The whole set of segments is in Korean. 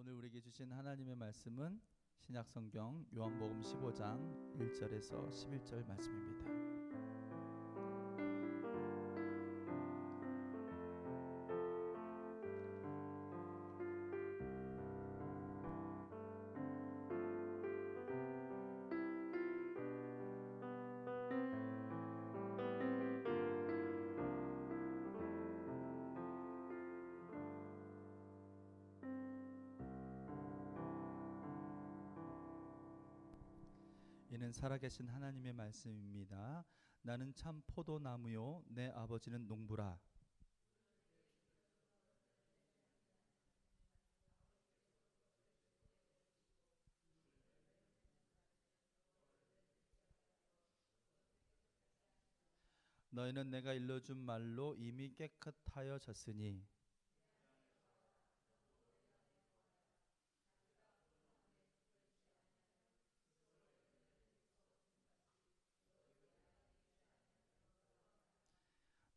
오늘 우리에게 주신 하나님의 말씀은 신약성경 요한복음 15장 1절에서 11절 말씀입니다. 이는 살아계신 하나님의 말씀입니다. 나는 참 포도나무요 내 아버지는 농부라. 너희는 내가 일러준 말로 이미 깨끗하여졌으니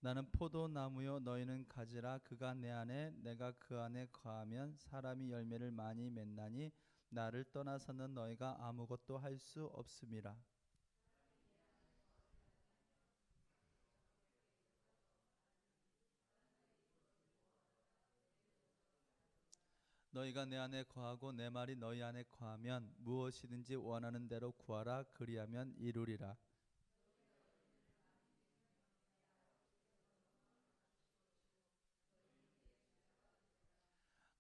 나는 포도나무요 너희는 가지라. 그가 내 안에 내가 그 안에 거하면 사람이 열매를 많이 맺나니 나를 떠나서는 너희가 아무것도 할 수 없음이라. 너희가 내 안에 거하고 내 말이 너희 안에 거하면 무엇이든지 원하는 대로 구하라. 그리하면 이루리라.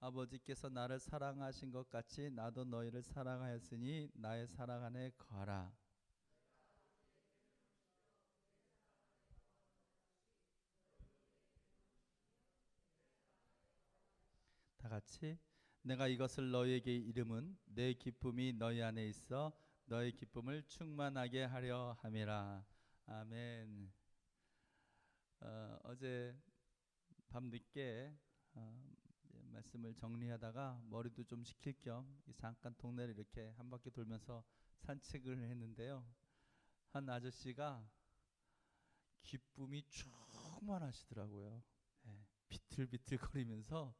아버지께서 나를 사랑하신 것 같이 나도 너희를 사랑하였으니 나의 사랑 안에 거하라. 다 같이 내가 이것을 너희에게 이름은 내 기쁨이 너희 안에 있어 너희 기쁨을 충만하게 하려 함이라. 아멘. 어제 밤늦게 말씀을 정리하다가 머리도 좀 식힐 겸 잠깐 동네를 이렇게 한 바퀴 돌면서 산책을 했는데요. 한 아저씨가 기쁨이 충만하시더라고요. 네, 비틀비틀거리면서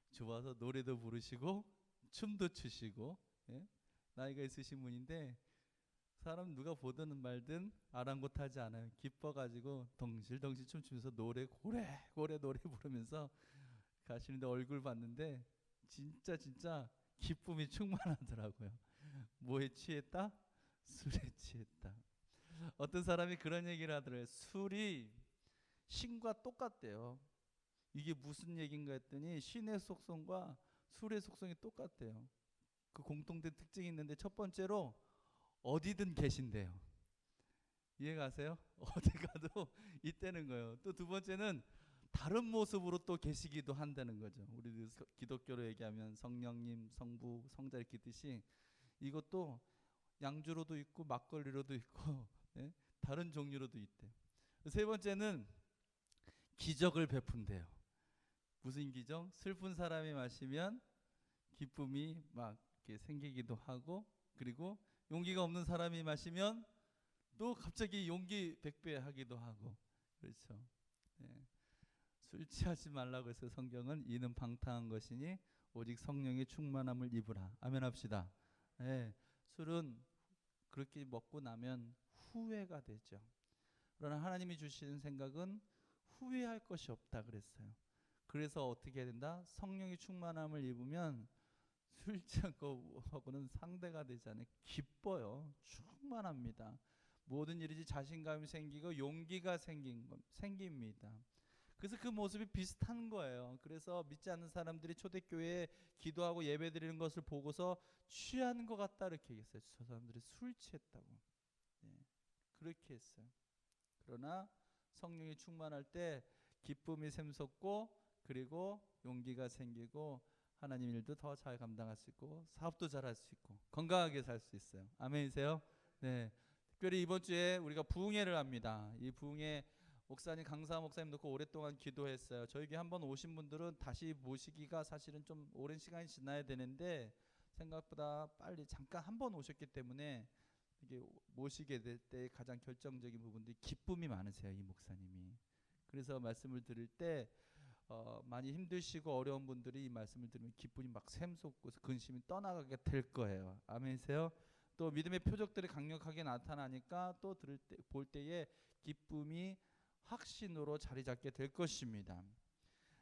좋아서 노래도 부르시고 춤도 추시고, 예? 나이가 있으신 분인데 사람 누가 보든 말든 아랑곳하지 않아요. 기뻐가지고 덩실덩실 춤추면서 노래 고래고래 노래 부르면서 가시는데 얼굴 봤는데 진짜 기쁨이 충만하더라고요. 뭐에 취했다? 술에 취했다. 어떤 사람이 그런 얘기를 하더래요. 술이 신과 똑같대요. 이게 무슨 얘기인가 했더니 신의 속성과 술의 속성이 똑같대요. 그 공통된 특징이 있는데 첫 번째로 어디든 계신대요. 이해가세요? 어디 가도 있다는 거예요. 또 두 번째는 다른 모습으로 또 계시기도 한다는 거죠. 우리 기독교로 얘기하면 성령님, 성부, 성자 이렇게 있듯이 이것도 양주로도 있고 막걸리로도 있고 예? 다른 종류로도 있대요. 세 번째는 기적을 베푼대요. 무슨 기적? 슬픈 사람이 마시면 기쁨이 막 이렇게 생기기도 하고, 그리고 용기가 없는 사람이 마시면 또 갑자기 용기 백배하기도 하고, 그렇죠. 네. 술 취하지 말라고 해서 성경은 이는 방탕한 것이니 오직 성령의 충만함을 입으라. 아멘 합시다. 네. 술은 그렇게 먹고 나면 후회가 되죠. 그러나 하나님이 주시는 생각은 후회할 것이 없다 그랬어요. 그래서 어떻게 해야 된다? 성령의 충만함을 입으면 술 취한 거하고는 상대가 되지 않아요. 기뻐요. 충만합니다. 모든 일이지 자신감이 생기고 용기가 생깁니다. 그래서 그 모습이 비슷한 거예요. 그래서 믿지 않는 사람들이 초대교회에 기도하고 예배 드리는 것을 보고서 취한 것 같다 이렇게 얘기했어요. 저 사람들이 술 취했다고. 네, 그렇게 했어요. 그러나 성령이 충만할 때 기쁨이 샘솟고, 그리고 용기가 생기고 하나님 일도 더 잘 감당할 수 있고 사업도 잘 할 수 있고 건강하게 살 수 있어요. 아멘이세요? 네. 특별히 이번 주에 우리가 부흥회를 합니다. 이 부흥회 목사님, 강사 목사님 놓고 오랫동안 기도했어요. 저에게 한번 오신 분들은 다시 모시기가 사실은 좀 오랜 시간이 지나야 되는데 생각보다 빨리 잠깐 한 번 오셨기 때문에 이게 모시게 될 때 가장 결정적인 부분들이 기쁨이 많으세요, 이 목사님이. 그래서 말씀을 드릴 때 많이 힘드시고 어려운 분들이 이 말씀을 들으면 기쁨이 막 샘솟고서 근심이 떠나가게 될 거예요. 아멘이세요? 또 믿음의 표적들이 강력하게 나타나니까 또 볼 때에 기쁨이 확신으로 자리 잡게 될 것입니다.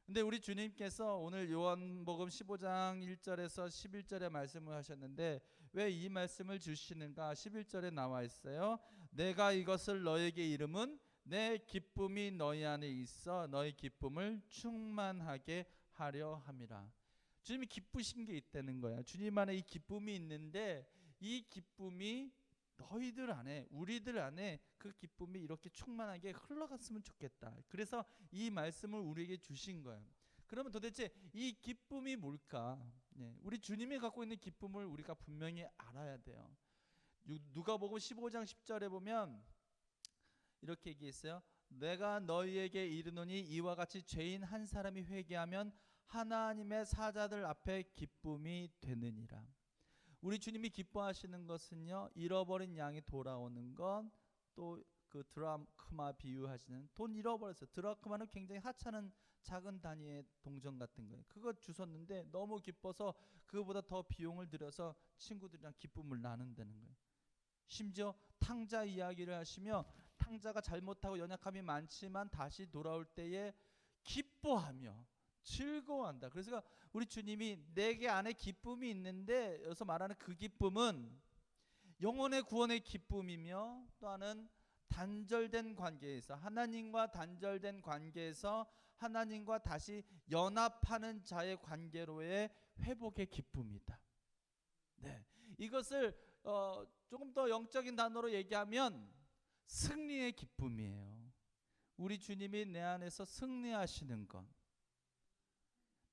근데 우리 주님께서 오늘 요한복음 15장 1절에서 11절에 말씀을 하셨는데 왜 이 말씀을 주시는가? 11절에 나와 있어요. 내가 이것을 너에게 이름은 내 기쁨이 너희 안에 있어 너희 기쁨을 충만하게 하려 함이라. 주님이 기쁘신 게 있다는 거야. 주님 안에 이 기쁨이 있는데 이 기쁨이 너희들 안에, 우리들 안에 그 기쁨이 이렇게 충만하게 흘러갔으면 좋겠다. 그래서 이 말씀을 우리에게 주신 거예요. 그러면 도대체 이 기쁨이 뭘까? 우리 주님이 갖고 있는 기쁨을 우리가 분명히 알아야 돼요. 누가복음 15장 10절에 보면 이렇게 얘기했어요. 내가 너희에게 이르노니 이와 같이 죄인 한 사람이 회개하면 하나님의 사자들 앞에 기쁨이 되느니라. 우리 주님이 기뻐하시는 것은요, 잃어버린 양이 돌아오는 것, 또 그 드라크마 비유하시는 돈 잃어버렸어요. 드라크마는 굉장히 하찮은 작은 단위의 동전 같은 거예요. 그거 주셨는데 너무 기뻐서 그거보다 더 비용을 들여서 친구들이랑 기쁨을 나눈다는 거예요. 심지어 탕자 이야기를 하시며 탕자가 잘못하고 연약함이 많지만 다시 돌아올 때에 기뻐하며 즐거워한다. 그래서 우리 주님이 내게 안에 기쁨이 있는데 여기서 말하는 그 기쁨은 영혼의 구원의 기쁨이며 또 하나는 단절된 관계에서 하나님과 단절된 관계에서 하나님과 다시 연합하는 자의 관계로의 회복의 기쁨이다. 네, 이것을 조금 더 영적인 단어로 얘기하면 승리의 기쁨이에요. 우리 주님이 내 안에서 승리하시는 것.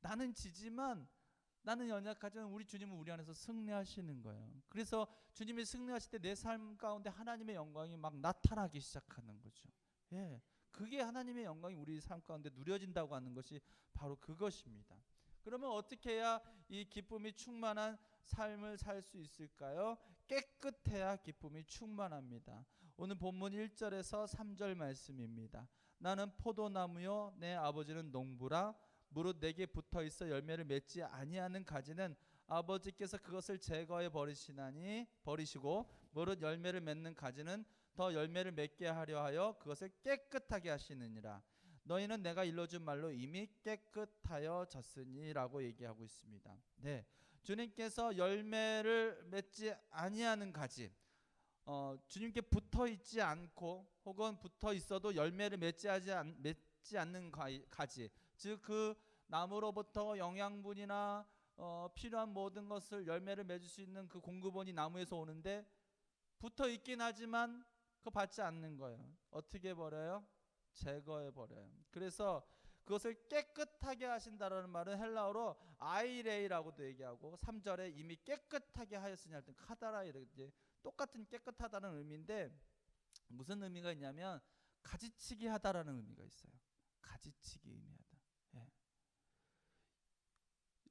나는 지지만 나는 연약하지만 우리 주님은 우리 안에서 승리하시는 거예요. 그래서 주님이 승리하실 때 내 삶 가운데 하나님의 영광이 막 나타나기 시작하는 거죠. 예, 그게 하나님의 영광이 우리 삶 가운데 누려진다고 하는 것이 바로 그것입니다. 그러면 어떻게 해야 이 기쁨이 충만한 삶을 살 수 있을까요? 깨끗해야 기쁨이 충만합니다. 오늘 본문 1절에서 3절 말씀입니다. 나는 포도나무요 내 아버지는 농부라. 무릇 내게 붙어 있어 열매를 맺지 아니하는 가지는 아버지께서 그것을 제거해 버리시고 무릇 열매를 맺는 가지는 더 열매를 맺게 하려 하여 그것을 깨끗하게 하시느니라. 너희는 내가 일러준 말로 이미 깨끗하여졌으니라고 얘기하고 있습니다. 네, 주님께서 열매를 맺지 아니하는 가지, 주님께 붙어 있지 않고 혹은 붙어 있어도 열매를 맺지 않는 가지, 즉 그 나무로부터 영양분이나 필요한 모든 것을 열매를 맺을 수 있는 그 공급원이 나무에서 오는데 붙어 있긴 하지만 그거 받지 않는 거예요. 어떻게 버려요? 제거해 버려요. 그래서 그것을 깨끗하게 하신다라는 말은 헬라어로 아이레이라고도 얘기하고 3절에 이미 깨끗하게 하였으니 할 때 카다라 이렇게 똑같은 깨끗하다는 의미인데 무슨 의미가 있냐면 가지치기 하다라는 의미가 있어요. 가지치기 의미하다. 예.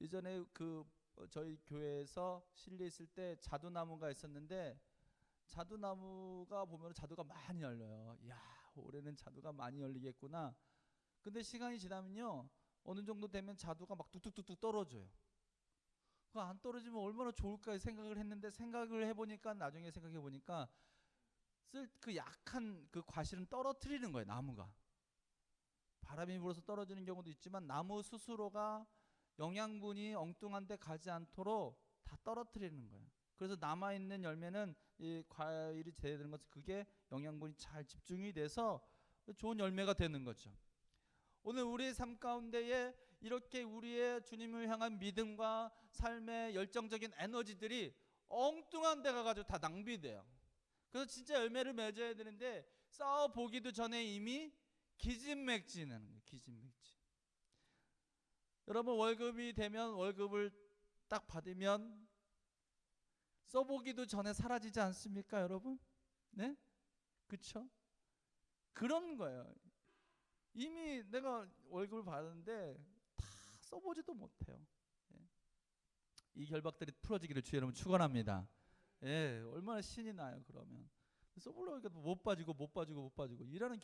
예전에 저희 교회에서 실내 있을 때 자두나무가 있었는데 자두나무가 보면 자두가 많이 열려요. 이야, 올해는 자두가 많이 열리겠구나. 근데 시간이 지나면요 어느 정도 되면 자두가 막 뚝뚝뚝뚝 떨어져요. 그거 안 떨어지면 얼마나 좋을까 생각을 했는데 생각을 해보니까 나중에 생각해보니까 그 약한 그 과실은 떨어뜨리는 거예요. 나무가 바람이 불어서 떨어지는 경우도 있지만 나무 스스로가 영양분이 엉뚱한 데 가지 않도록 다 떨어뜨리는 거예요. 그래서 남아있는 열매는 이 과일이 되는 것은 그게 영양분이 잘 집중이 돼서 좋은 열매가 되는 거죠. 오늘 우리의 삶 가운데에 이렇게 우리의 주님을 향한 믿음과 삶의 열정적인 에너지들이 엉뚱한 데 가가지고 다 낭비돼요. 그래서 진짜 열매를 맺어야 되는데 싸워보기도 전에 이미 기진맥진하는 거예요. 기진맥진. 여러분 월급이 되면 월급을 딱 받으면 써보기도 전에 사라지지 않습니까, 여러분? 네? 그쵸? 그런 거예요. 이미 내가 월급을 받았는데 다 써보지도 못해요. 예. 이 결박들이 풀어지기를 주의 이름으로 축원합니다. 예, 얼마나 신이 나요. 그러면 써보려고 해도 못 빠지고 일할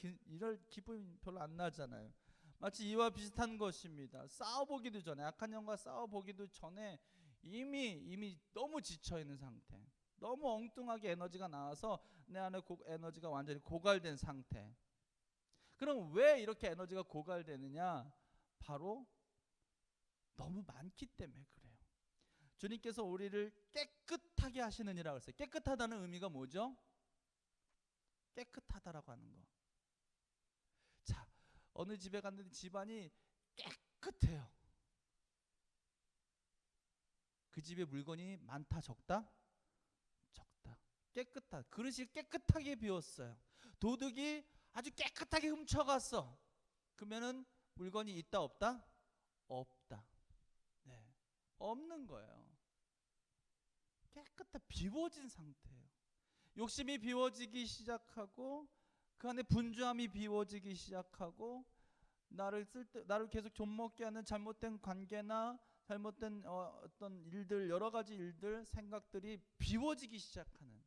기쁨이 별로 안 나잖아요. 마치 이와 비슷한 것입니다. 싸워보기도 전에, 악한 영과 싸워보기도 전에 이미 너무 지쳐있는 상태, 너무 엉뚱하게 에너지가 나와서 내 안에 에너지가 완전히 고갈된 상태. 그럼 왜 이렇게 에너지가 고갈되느냐? 바로 너무 많기 때문에 그래요. 주님께서 우리를 깨끗하게 하시느니라 그랬어요. 깨끗하다는 의미가 뭐죠? 깨끗하다라고 하는 거. 자, 어느 집에 갔는데 집안이 깨끗해요. 그 집에 물건이 많다, 적다? 적다. 깨끗하다. 그릇이 깨끗하게 비웠어요. 도둑이 아주 깨끗하게 훔쳐갔어. 그러면은 물건이 있다, 없다? 없다. 네, 없는 거예요. 깨끗한 비워진 상태예요. 욕심이 비워지기 시작하고 그 안에 분주함이 비워지기 시작하고 나를 계속 좀먹게 하는 잘못된 관계나 잘못된 어떤 일들, 여러 가지 일들, 생각들이 비워지기 시작하는,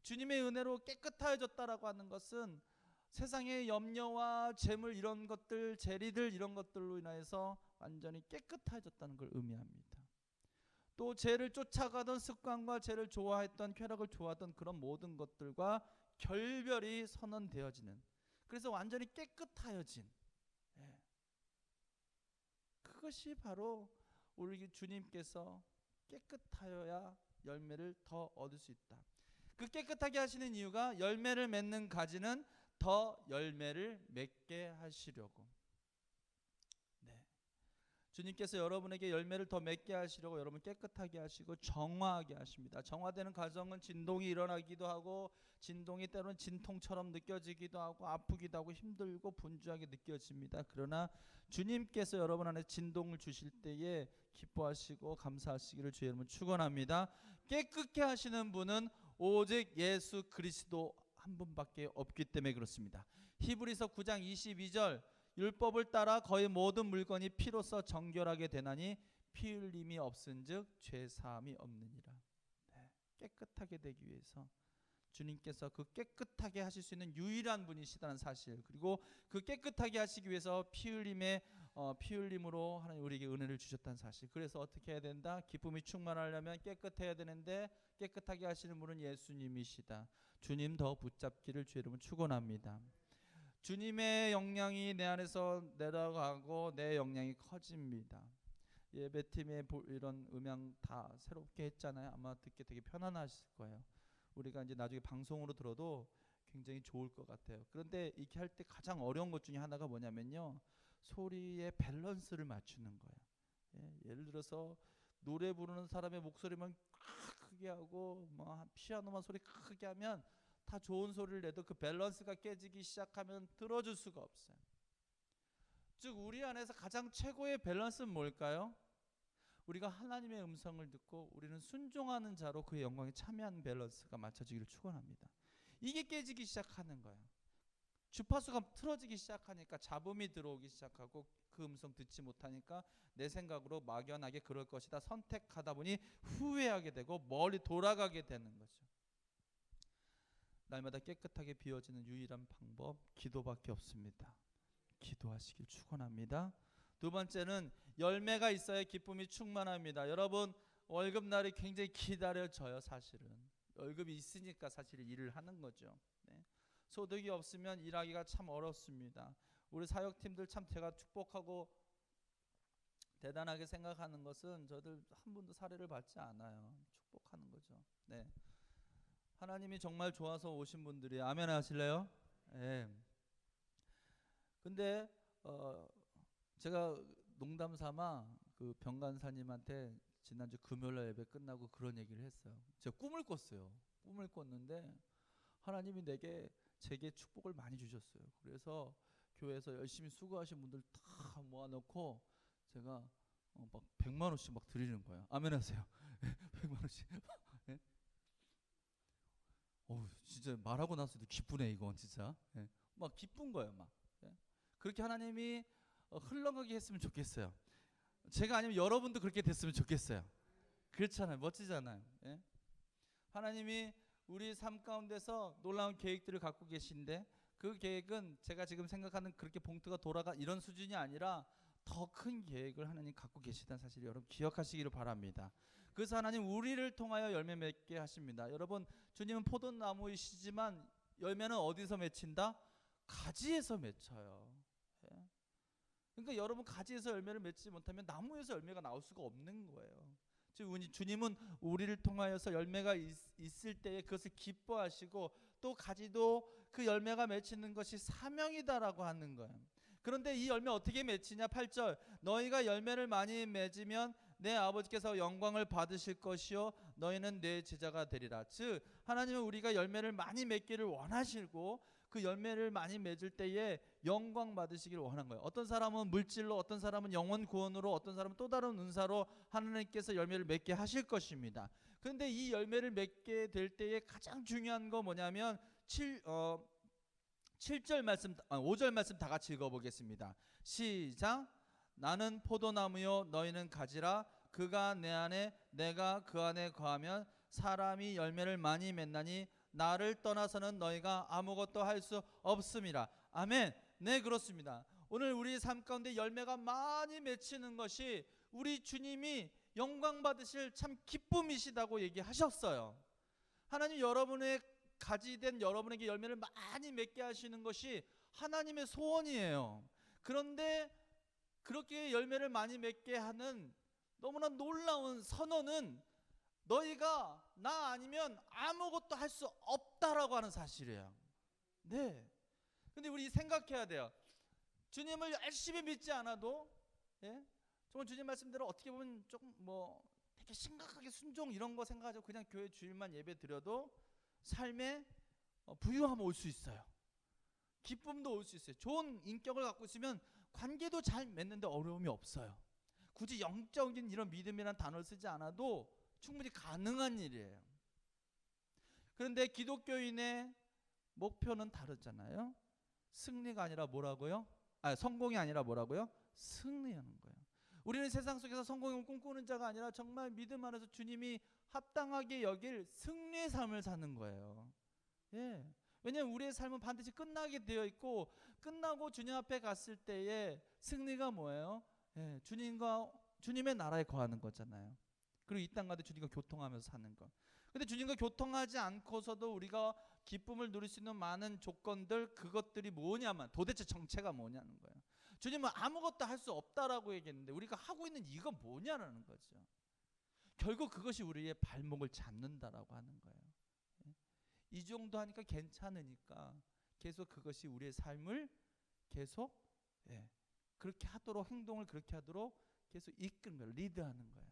주님의 은혜로 깨끗해졌다라고 하는 것은 세상의 염려와 재물 이런 것들, 재리들 이런 것들로 인해서 완전히 깨끗해졌다는 걸 의미합니다. 또 죄를 쫓아가던 습관과 죄를 좋아했던, 쾌락을 좋아하던 그런 모든 것들과 결별이 선언되어지는, 그래서 완전히 깨끗하여진, 그것이 바로 우리 주님께서 깨끗하여야 열매를 더 얻을 수 있다. 그 깨끗하게 하시는 이유가 열매를 맺는 가지는 더 열매를 맺게 하시려고. 네. 주님께서 여러분에게 열매를 더 맺게 하시려고 여러분 깨끗하게 하시고 정화하게 하십니다. 정화되는 과정은 진동이 일어나기도 하고, 진동이 때로는 진통처럼 느껴지기도 하고, 아프기도 하고, 힘들고 분주하게 느껴집니다. 그러나 주님께서 여러분 안에 진동을 주실 때에 기뻐하시고 감사하시기를 주의 이름으로 축원합니다. 깨끗게 하시는 분은 오직 예수 그리스도 한 분밖에 없기 때문에 그렇습니다. 히브리서 9장 22절, 율법을 따라 거의 모든 물건이 피로써 정결하게 되나니 피 흘림이 없은즉 죄 사함이 없느니라. 네, 깨끗하게 되기 위해서 주님께서 그 깨끗하게 하실 수 있는 유일한 분이시다는 사실, 그리고 그 깨끗하게 하시기 위해서 피 흘림으로 하나님 우리에게 은혜를 주셨다는 사실. 그래서 어떻게 해야 된다? 기쁨이 충만하려면 깨끗해야 되는데 깨끗하게 하시는 분은 예수님이시다. 주님 더 붙잡기를 주의 이름으로 축원합니다. 주님의 영향이 내 안에서 내려가고 내 영향이 커집니다. 예배팀의 이런 음향 다 새롭게 했잖아요. 아마 듣기 되게 편안하실 거예요. 우리가 이제 나중에 방송으로 들어도 굉장히 좋을 것 같아요. 그런데 이렇게 할 때 가장 어려운 것 중에 하나가 뭐냐면요, 소리의 밸런스를 맞추는 거예요. 예를 들어서 노래 부르는 사람의 목소리만 크게 하고 뭐 피아노만 소리 크게 하면 다 좋은 소리를 내도 그 밸런스가 깨지기 시작하면 들어줄 수가 없어요. 즉 우리 안에서 가장 최고의 밸런스는 뭘까요? 우리가 하나님의 음성을 듣고 우리는 순종하는 자로 그의 영광에 참여하는 밸런스가 맞춰지기를 축원합니다. 이게 깨지기 시작하는 거예요. 주파수가 틀어지기 시작하니까 잡음이 들어오기 시작하고 그 음성 듣지 못하니까 내 생각으로 막연하게 그럴 것이다 선택하다 보니 후회하게 되고 멀리 돌아가게 되는 거죠. 날마다 깨끗하게 비워지는 유일한 방법, 기도밖에 없습니다. 기도하시길 축원합니다. 두 번째는 열매가 있어야 기쁨이 충만합니다. 여러분, 월급날이 굉장히 기다려져요. 사실은 월급이 있으니까 사실 일을 하는 거죠. 네. 소득이 없으면 일하기가 참 어렵습니다. 우리 사역팀들 참 제가 축복하고 대단하게 생각하는 것은 저들 한 분도 사례를 받지 않아요. 축복하는 거죠. 네. 하나님이 정말 좋아서 오신 분들이 아멘 하실래요? 네. 근데 제가 농담 삼아 그 병간사님한테 지난주 금요일 예배 끝나고 그런 얘기를 했어요. 제가 꿈을 꿨어요. 꿈을 꿨는데 하나님이 제게 축복을 많이 주셨어요. 그래서 교회에서 열심히 수고하신 분들 다 모아놓고 제가 막 100만 원씩 막 드리는 거예요. 아멘 하세요. 100만 원씩. 네? 진짜 말하고 나서도 기쁘네 이건 진짜. 네. 막 기쁜 거예요 막. 네? 그렇게 하나님이 흘러가게 했으면 좋겠어요. 제가 아니면 여러분도 그렇게 됐으면 좋겠어요. 그렇잖아요. 멋지잖아요. 예? 하나님이 우리 삶 가운데서 놀라운 계획들을 갖고 계신데 그 계획은 제가 지금 생각하는 그렇게 봉투가 돌아가 이런 수준이 아니라 더 큰 계획을 하나님 갖고 계시다는 사실 여러분 기억하시기를 바랍니다. 그래서 하나님 우리를 통하여 열매 맺게 하십니다. 여러분, 주님은 포도나무이시지만 열매는 어디서 맺힌다? 가지에서 맺혀요. 예? 그러니까 여러분, 가지에서 열매를 맺지 못하면 나무에서 열매가 나올 수가 없는 거예요. 주님은 우리를 통하여서 열매가 있을 때에 그것을 기뻐하시고, 또 가지도 그 열매가 맺히는 것이 사명이다라고 하는 거예요. 그런데 이 열매 어떻게 맺히냐? 8절, 너희가 열매를 많이 맺으면 내 아버지께서 영광을 받으실 것이요 너희는 내 제자가 되리라. 즉 하나님은 우리가 열매를 많이 맺기를 원하시고, 그 열매를 많이 맺을 때에 영광 받으시기를 원한 거예요. 어떤 사람은 물질로, 어떤 사람은 영혼 구원으로, 어떤 사람은 또 다른 은사로 하나님께서 열매를 맺게 하실 것입니다. 그런데 이 열매를 맺게 될 때에 가장 중요한 거 뭐냐면 7절 말씀, 5절 말씀 다 같이 읽어보겠습니다. 시작. 나는 포도나무요 너희는 가지라. 그가 내 안에 내가 그 안에 거하면 사람이 열매를 많이 맺나니 나를 떠나서는 너희가 아무것도 할 수 없음이라. 아멘. 네, 그렇습니다. 오늘 우리 삶 가운데 열매가 많이 맺히는 것이 우리 주님이 영광 받으실 참 기쁨이시다고 얘기하셨어요. 하나님 여러분의 가지된 여러분에게 열매를 많이 맺게 하시는 것이 하나님의 소원이에요. 그런데 그렇게 열매를 많이 맺게 하는 너무나 놀라운 선언은 너희가 나 아니면 아무것도 할 수 없다라고 하는 사실이에요. 네. 근데 우리 생각해야 돼요. 주님을 열심히 믿지 않아도, 예? 정말 주님 말씀대로 어떻게 보면 조금 되게 심각하게 순종 이런 거 생각하죠. 그냥 교회 주일만 예배 드려도 삶에 부유함 올 수 있어요. 기쁨도 올 수 있어요. 좋은 인격을 갖고 있으면 관계도 잘 맺는데 어려움이 없어요. 굳이 영적인 이런 믿음이라는 단어를 쓰지 않아도 충분히 가능한 일이에요. 그런데 기독교인의 목표는 다르잖아요. 승리가 아니라 뭐라고요? 성공이 아니라 뭐라고요? 승리하는 거예요. 우리는 세상 속에서 성공을 꿈꾸는 자가 아니라 정말 믿음 안에서 주님이 합당하게 여길 승리의 삶을 사는 거예요. 예. 왜냐하면 우리의 삶은 반드시 끝나게 되어 있고, 끝나고 주님 앞에 갔을 때의 승리가 뭐예요? 예, 주님의 나라에 거하는 거잖아요. 그리고 이 땅 가운데 주님과 교통하면서 사는 것. 근데 주님과 교통하지 않고서도 우리가 기쁨을 누릴 수 있는 많은 조건들, 그것들이 뭐냐면 도대체 정체가 뭐냐는 거예요. 주님은 아무것도 할 수 없다라고 얘기했는데 우리가 하고 있는 이건 뭐냐라는 거죠. 결국 그것이 우리의 발목을 잡는다라고 하는 거예요. 이 정도 하니까 괜찮으니까 계속 그것이 우리의 삶을 계속 그렇게 하도록, 행동을 그렇게 하도록 계속 이끄는 거예요. 리드하는 거예요.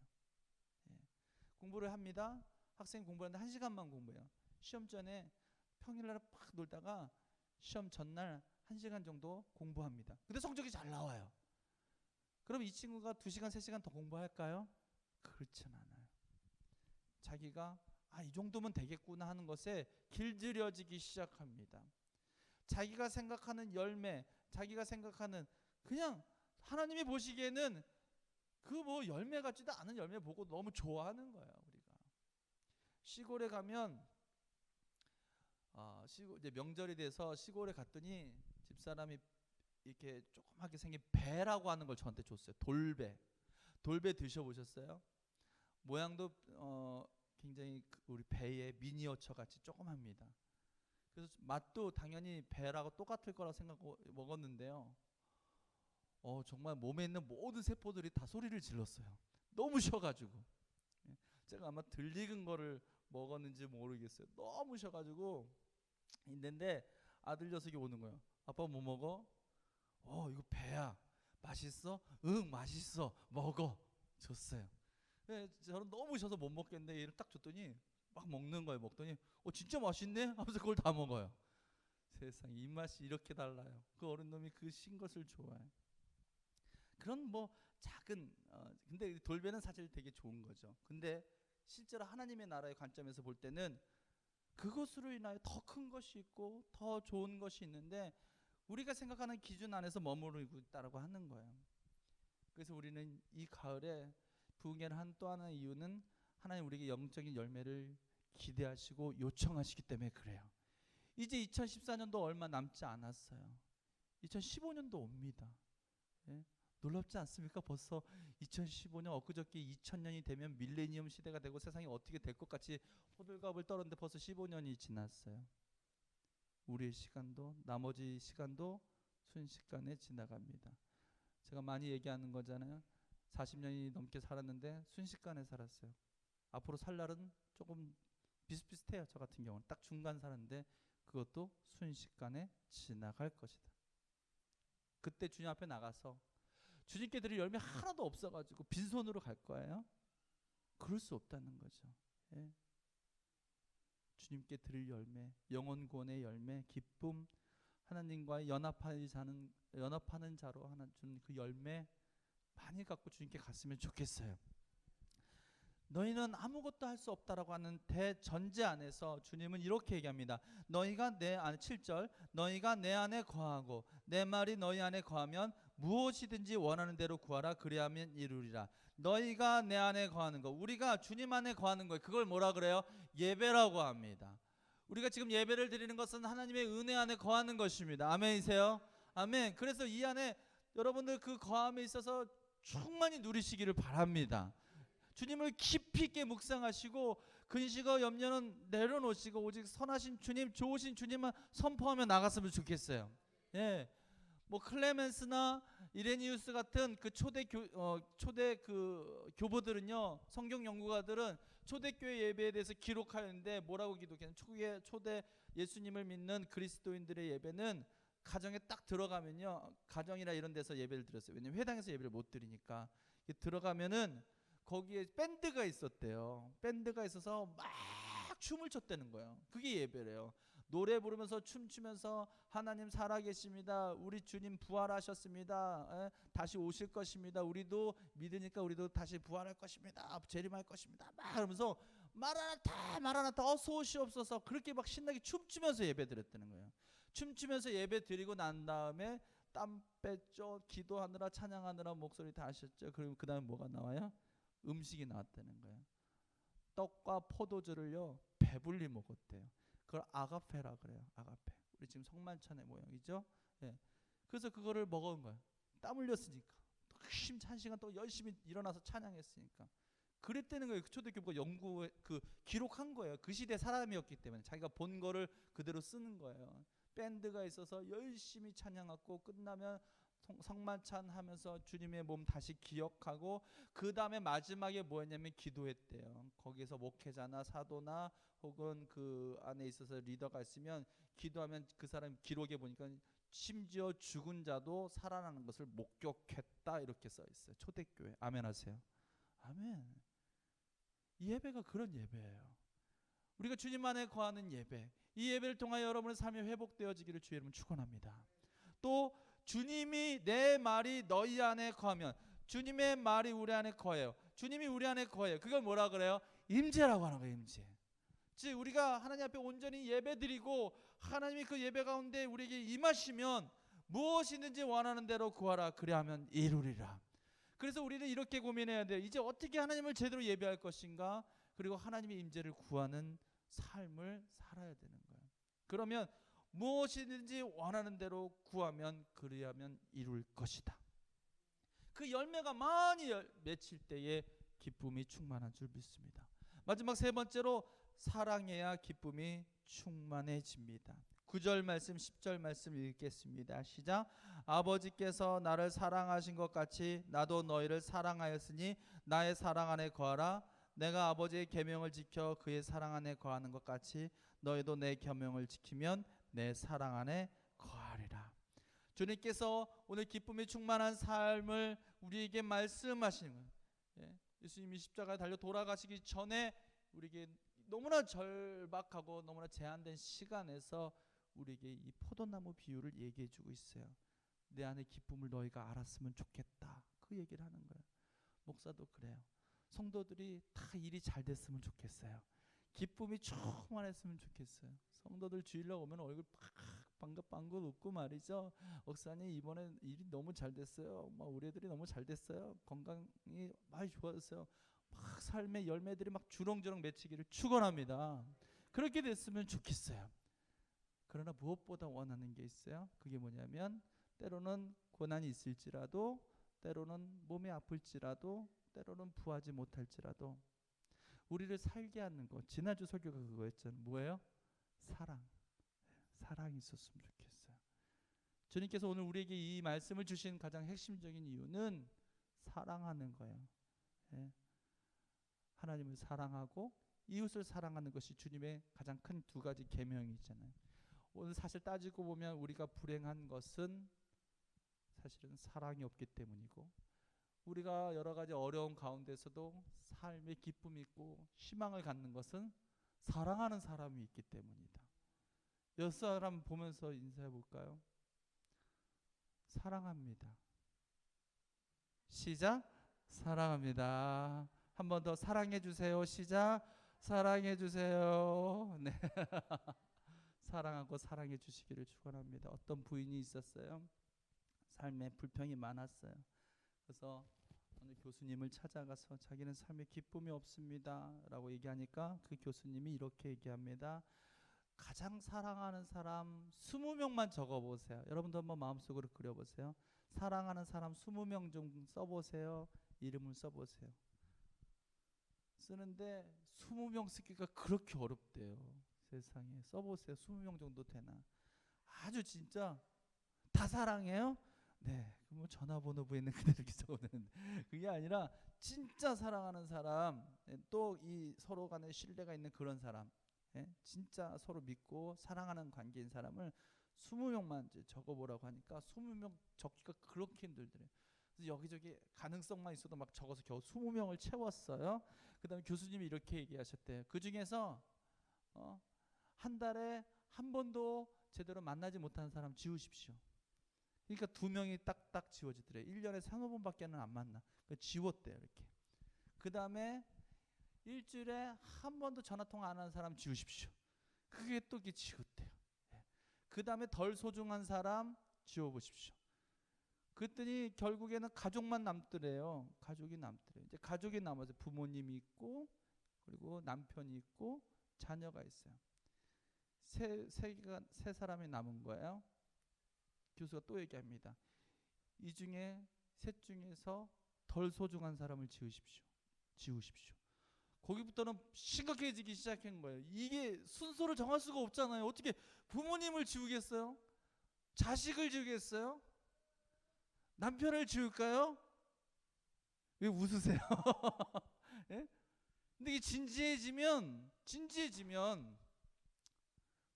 공부를 합니다. 학생이 공부하는데 1시간만 공부해요. 시험 전에 평일날 팍 놀다가 시험 전날 1시간 정도 공부합니다. 근데 성적이 잘 나와요. 그럼 이 친구가 2시간, 3시간 더 공부할까요? 그렇진 않아요. 자기가 이 정도면 되겠구나 하는 것에 길들여지기 시작합니다. 자기가 생각하는 열매, 자기가 생각하는, 그냥 하나님이 보시기에는 그 열매 같지도 않은 열매 보고 너무 좋아하는 거예요. 우리가 시골에 가면 이제 명절이 돼서 시골에 갔더니 집사람이 이렇게 조그맣게 생긴 배라고 하는 걸 저한테 줬어요. 돌배 드셔보셨어요? 모양도 굉장히 우리 배의 미니어처 같이 조그맣니다. 그래서 맛도 당연히 배라고 똑같을 거라 생각하고 먹었는데요. 정말 몸에 있는 모든 세포들이 다 소리를 질렀어요. 너무 쉬어가지고. 제가 아마 덜 익은 거를 먹었는지 모르겠어요. 너무 쉬어가지고 있는데 아들 녀석이 오는 거예요. 아빠 뭐 먹어? 이거 배야. 맛있어? 응, 맛있어. 먹어. 줬어요. 저는 너무 쉬어서 못 먹겠는데 얘를 딱 줬더니 막 먹는 거예요. 먹더니 진짜 맛있네? 하면서 그걸 다 먹어요. 세상에, 입맛이 이렇게 달라요. 그 어린 놈이 그 신 것을 좋아해요. 그런 작은 근데 돌배는 사실 되게 좋은 거죠. 근데 실제로 하나님의 나라의 관점에서 볼 때는 그것으로 인하여 더 큰 것이 있고 더 좋은 것이 있는데 우리가 생각하는 기준 안에서 머무르고 있다라고 하는 거예요. 그래서 우리는 이 가을에 부흥회를 한 또 하나의 이유는 하나님 우리에게 영적인 열매를 기대하시고 요청하시기 때문에 그래요. 이제 2014년도 얼마 남지 않았어요. 2015년도 옵니다. 예? 놀랍지 않습니까? 벌써 2015년 엊그저께 2000년이 되면 밀레니엄 시대가 되고 세상이 어떻게 될 것 같이 호들갑을 떨었는데 벌써 15년이 지났어요. 우리의 시간도 나머지 시간도 순식간에 지나갑니다. 제가 많이 얘기하는 거잖아요. 40년이 넘게 살았는데 순식간에 살았어요. 앞으로 살 날은 조금 비슷비슷해요. 저 같은 경우는 딱 중간 살았는데 그것도 순식간에 지나갈 것이다. 그때 주님 앞에 나가서 주님께 드릴 열매 하나도 없어가지고 빈손으로 갈 거예요? 그럴 수 없다는 거죠. 예. 주님께 드릴 열매, 영혼 구원의 열매, 기쁨, 하나님과 연합하는 자로 하나 준 그 열매 많이 갖고 주님께 갔으면 좋겠어요. 너희는 아무것도 할 수 없다라고 하는 대전제 안에서 주님은 이렇게 얘기합니다. 너희가 내 안에 7절 너희가 내 안에 거하고 내 말이 너희 안에 거하면 무엇이든지 원하는 대로 구하라 그리하면 이루리라. 너희가 내 안에 거하는 거, 우리가 주님 안에 거하는 거예요. 그걸 뭐라 그래요? 예배라고 합니다. 우리가 지금 예배를 드리는 것은 하나님의 은혜 안에 거하는 것입니다. 아멘이세요? 아멘. 그래서 이 안에 여러분들 그 거함에 있어서 충만히 누리시기를 바랍니다. 주님을 깊이 있게 묵상하시고 근심과 염려는 내려놓으시고 오직 선하신 주님, 좋으신 주님만 선포하며 나갔으면 좋겠어요. 예. 뭐 클레멘스나 이레니우스 같은 그 초대 그 교보들은요, 성경 연구가들은 초대교회 예배에 대해서 기록하였는데 뭐라고 기록했냐면 초대 예수님을 믿는 그리스도인들의 예배는 가정에 딱 들어가면요, 가정이나 이런 데서 예배를 드렸어요. 왜냐면 회당에서 예배를 못 드리니까. 들어가면은 거기에 밴드가 있었대요. 밴드가 있어서 막 춤을 췄다는 거예요. 그게 예배래요. 노래 부르면서 춤추면서 하나님 살아계십니다. 우리 주님 부활하셨습니다. 다시 오실 것입니다. 우리도 믿으니까 우리도 다시 부활할 것입니다. 재림할 것입니다. 막 그러면서 마라나타 마라나타 어서 오시옵소서 그렇게 막 신나게 춤추면서 예배 드렸다는 거예요. 춤추면서 예배 드리고 난 다음에 땀 뺐죠. 기도하느라 찬양하느라 목소리 다 하셨죠. 그럼 그 다음에 뭐가 나와요? 음식이 나왔다는 거예요. 떡과 포도주를요 배불리 먹었대요. 그걸 아가페라 그래요. 아가페. 우리 지금 성만찬의 모양이죠. 예. 그래서 그거를 먹은 거예요. 땀 흘렸으니까. 힘 찬 시간 또 열심히 일어나서 찬양했으니까. 그랬다는 거예요. 그 초대교부가 연구 기록한 거예요. 그 시대 사람이었기 때문에 자기가 본 거를 그대로 쓰는 거예요. 밴드가 있어서 열심히 찬양하고 끝나면 성만찬 하면서 주님의 몸 다시 기억하고 그 다음에 마지막에 뭐였냐면 기도했대요. 거기에서 목회자나 사도나 혹은 그 안에 있어서 리더가 있으면 기도하면 그 사람 기록에 보니까 심지어 죽은 자도 살아나는 것을 목격했다 이렇게 써 있어요. 초대교회. 아멘 하세요. 아멘. 이 예배가 그런 예배예요. 우리가 주님 안에 거하는 예배, 이 예배를 통하여 여러분의 삶이 회복되어지기를 주의 이름으로 축원합니다. 또 주님이 내 말이 너희 안에 거하면, 주님의 말이 우리 안에 거해요. 주님이 우리 안에 거해요. 그걸 뭐라 그래요? 임재라고 하는 거예요. 임재. 즉 우리가 하나님 앞에 온전히 예배드리고 하나님이 그 예배 가운데 우리에게 임하시면 무엇이든지 원하는 대로 구하라 그리하면 이루리라. 그래서 우리는 이렇게 고민해야 돼요. 이제 어떻게 하나님을 제대로 예배할 것인가? 그리고 하나님의 임재를 구하는 삶을 살아야 되는 거예요. 그러면 무엇이든지 원하는 대로 구하면 그리하면 이룰 것이다. 그 열매가 많이 맺힐 때에 기쁨이 충만한 줄 믿습니다. 마지막 세 번째로 사랑해야 기쁨이 충만해집니다. 9절 말씀 10절 말씀 읽겠습니다. 시작. 아버지께서 나를 사랑하신 것 같이 나도 너희를 사랑하였으니 나의 사랑 안에 거하라. 내가 아버지의 계명을 지켜 그의 사랑 안에 거하는 것 같이 너희도 내 계명을 지키면 내 사랑 안에 거하리라. 주님께서 오늘 기쁨이 충만한 삶을 우리에게 말씀하시는 거예요. 예? 예수님이 십자가에 달려 돌아가시기 전에 우리에게 너무나 절박하고 너무나 제한된 시간에서 우리에게 이 포도나무 비유를 얘기해 주고 있어요. 내 안에 기쁨을 너희가 알았으면 좋겠다. 그 얘기를 하는 거예요. 목사도 그래요. 성도들이 다 일이 잘 됐으면 좋겠어요. 기쁨이 충만했으면 좋겠어요. 성도들 주일날 오면 얼굴 방긋방긋 웃고 말이죠. 목사님 이번에 일이 너무 잘 됐어요. 막 우리 애들이 너무 잘 됐어요. 건강이 많이 좋아졌어요. 막 삶의 열매들이 막 주렁주렁 맺히기를 축원합니다. 그렇게 됐으면 좋겠어요. 그러나 무엇보다 원하는 게 있어요. 그게 뭐냐면 때로는 고난이 있을지라도, 때로는 몸이 아플지라도, 때로는 부하지 못할지라도 우리를 살게 하는 것. 지난주 설교가 그거였잖아요. 뭐예요? 사랑. 사랑이 있었으면 좋겠어요. 주님께서 오늘 우리에게 이 말씀을 주신 가장 핵심적인 이유는 사랑하는 거예요. 예. 하나님을 사랑하고 이웃을 사랑하는 것이 주님의 가장 큰 두 가지 계명이잖아요. 오늘 사실 따지고 보면 우리가 불행한 것은 사실은 사랑이 없기 때문이고, 우리가 여러 가지 어려운 가운데서도 삶의 기쁨이 있고 희망을 갖는 것은 사랑하는 사람이 있기 때문이다. 옆 사람 보면서 인사해 볼까요? 사랑합니다. 시작. 사랑합니다. 한 번 더 사랑해 주세요. 시작. 사랑해 주세요. 네. 사랑하고 사랑해 주시기를 축원합니다. 어떤 부인이 있었어요. 삶에 불평이 많았어요. 그래서 어느 교수님을 찾아가서 자기는 삶에 기쁨이 없습니다 라고 얘기하니까 그 교수님이 이렇게 얘기합니다. 가장 사랑하는 사람 20명만 적어보세요. 여러분도 한번 마음속으로 그려보세요. 사랑하는 사람 20명 좀 써보세요. 이름을 써보세요. 쓰는데 20명 쓰기가 그렇게 어렵대요. 세상에. 써보세요. 20명 정도 되나. 아주 진짜 다 사랑해요? 네. 그럼 뭐 전화번호부에 있는 그대로 이렇게 적어내는데 그게 아니라 진짜 사랑하는 사람, 또 이 서로 간에 신뢰가 있는 그런 사람, 진짜 서로 믿고 사랑하는 관계인 사람을 20명만 이제 적어보라고 하니까 20명 적기가 그렇게 힘들더래요. 그래서 여기저기 가능성만 있어도 막 적어서 겨우 20명을 채웠어요. 그 다음에 교수님이 이렇게 얘기하셨대요. 그 중에서 한 달에 한 번도 제대로 만나지 못하는 사람 지우십시오. 그러니까 2명이 딱딱 지워지더래요. 1년에 3-4번밖에 안 만나. 지웠대요. 이렇게. 그 다음에 일주일에 한 번도 전화통화 안 하는 사람 지우십시오. 그게 또 이게 지웠대요. 그 다음에 덜 소중한 사람 지워보십시오. 그랬더니 결국에는 가족만 남더래요. 가족이 남더래요. 이제 가족이 남아서 부모님이 있고, 그리고 남편이 있고, 자녀가 있어요. 세 사람이 남은 거예요. 교수가 또 얘기합니다. 이 중에 셋 중에서 덜 소중한 사람을 지우십시오. 지우십시오. 거기부터는 심각해지기 시작한 거예요. 이게 순서를 정할 수가 없잖아요. 어떻게 부모님을 지우겠어요? 자식을 지우겠어요? 남편을 지울까요? 왜 웃으세요? 예? 근데 이게 진지해지면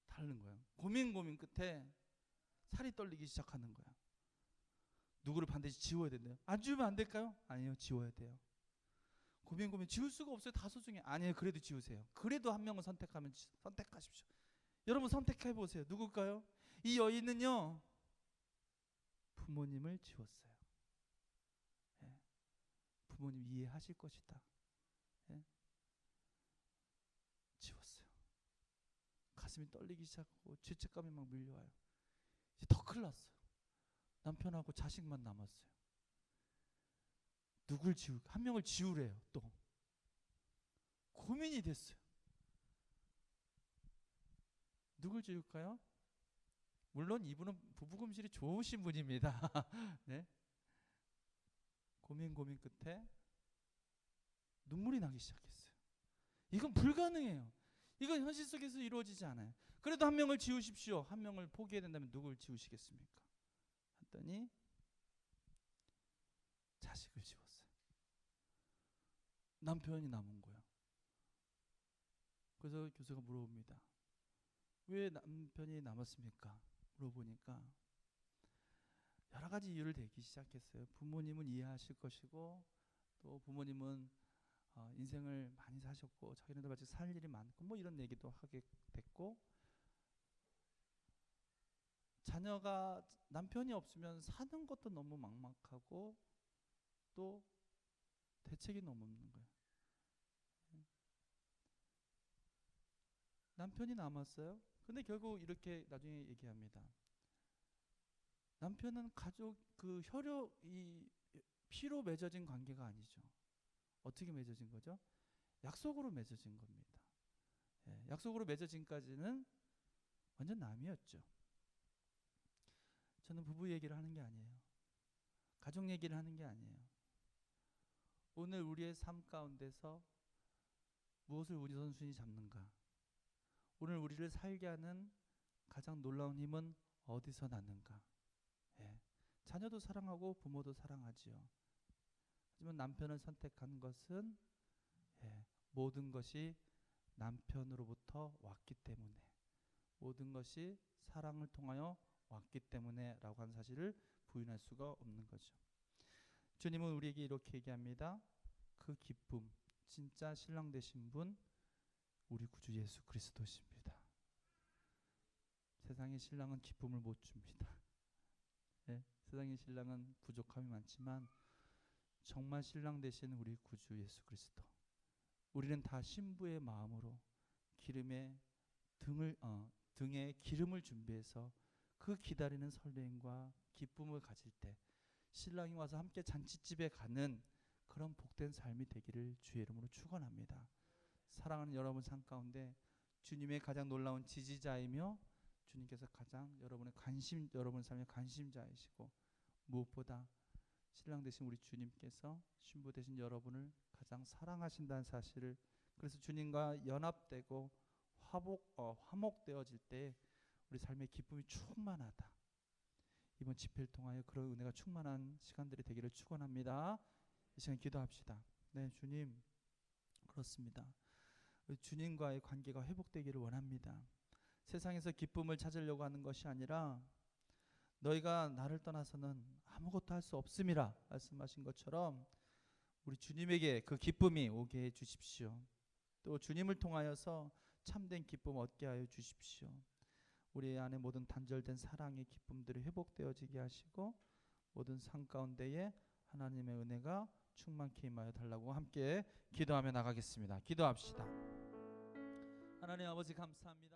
다른 거예요. 고민 끝에 살이 떨리기 시작하는 거야. 누구를 반드시 지워야 된대요. 안 지우면 안 될까요? 아니요, 지워야 돼요. 고민 지울 수가 없어요. 다 소중해. 아니에요, 그래도 지우세요. 그래도 한 명을 선택하십시오. 여러분 선택해 보세요. 누굴까요? 이 여인은요, 부모님을 지웠어요. 예. 부모님 이해하실 것이다. 예. 지웠어요. 가슴이 떨리기 시작하고 죄책감이 막 밀려와요. 이제 더 큰일 났어요. 남편하고 자식만 남았어요. 한 명을 지우래요. 또 고민이 됐어요. 누굴 지울까요? 물론 이분은 부부금실이 좋으신 분입니다. 네? 고민 끝에 눈물이 나기 시작했어요. 이건 불가능해요. 이건 현실 속에서 이루어지지 않아요. 그래도 한 명을 지우십시오. 한 명을 포기해야 된다면 누굴 지우시겠습니까? 했더니 자식을 지웠어요. 남편이 남은 거예요. 그래서 교수가 물어봅니다. 왜 남편이 남았습니까? 물어보니까 여러 가지 이유를 대기 시작했어요. 부모님은 이해하실 것이고, 또 부모님은 인생을 많이 사셨고 자기네들 같이 살 일이 많고 뭐 이런 얘기도 하게 됐고, 자녀가 남편이 없으면 사는 것도 너무 막막하고 또 대책이 너무 없는 거예요. 남편이 남았어요. 근데 결국 이렇게 나중에 얘기합니다. 남편은 가족 이 피로 맺어진 관계가 아니죠. 어떻게 맺어진 거죠? 약속으로 맺어진 겁니다. 예, 약속으로 맺어진까지는 완전 남이었죠. 저는 부부 얘기를 하는 게 아니에요. 가족 얘기를 하는 게 아니에요. 오늘 우리의 삶 가운데서 무엇을 우선순위 잡는가? 오늘 우리를 살게 하는 가장 놀라운 힘은 어디서 났는가? 예. 자녀도 사랑하고 부모도 사랑하지요. 하지만 남편을 선택한 것은 모든 것이 남편으로부터 왔기 때문에, 모든 것이 사랑을 통하여 왔기 때문에 라고 하는 사실을 부인할 수가 없는 거죠. 주님은 우리에게 이렇게 얘기합니다. 그 기쁨, 진짜 신랑 되신 분 우리 구주 예수 그리스도십니다. 세상의 신랑은 기쁨을 못 줍니다. 세상의 신랑은 부족함이 많지만 정말 신랑 되신 우리 구주 예수 그리스도, 우리는 다 신부의 마음으로 등에 기름을 준비해서 그 기다리는 설렘과 기쁨을 가질 때 신랑이 와서 함께 잔치집에 가는 그런 복된 삶이 되기를 주의 이름으로 축원합니다. 사랑하는 여러분 삶 가운데 주님의 가장 놀라운 지지자이며 주님께서 가장 여러분의 삶의 관심자이시고, 무엇보다 신랑 되신 우리 주님께서 신부 되신 여러분을 가장 사랑하신다는 사실을, 그래서 주님과 연합되고 화목되어질 때 우리 삶의 기쁨이 충만하다. 이번 집회를 통하여 그런 은혜가 충만한 시간들이 되기를 축원합니다. 이 시간 기도합시다. 네, 주님, 그렇습니다. 주님과의 관계가 회복되기를 원합니다. 세상에서 기쁨을 찾으려고 하는 것이 아니라 너희가 나를 떠나서는 아무것도 할 수 없음이라 말씀하신 것처럼 우리 주님에게 그 기쁨이 오게 해 주십시오. 또 주님을 통하여서 참된 기쁨 얻게 하여 주십시오. 우리 안에 모든 단절된 사랑의 기쁨들이 회복되어지게 하시고 모든 삶 가운데에 하나님의 은혜가 충만케 임하여 달라고 함께 기도하며 나가겠습니다. 기도합시다. 하나님 아버지 감사합니다.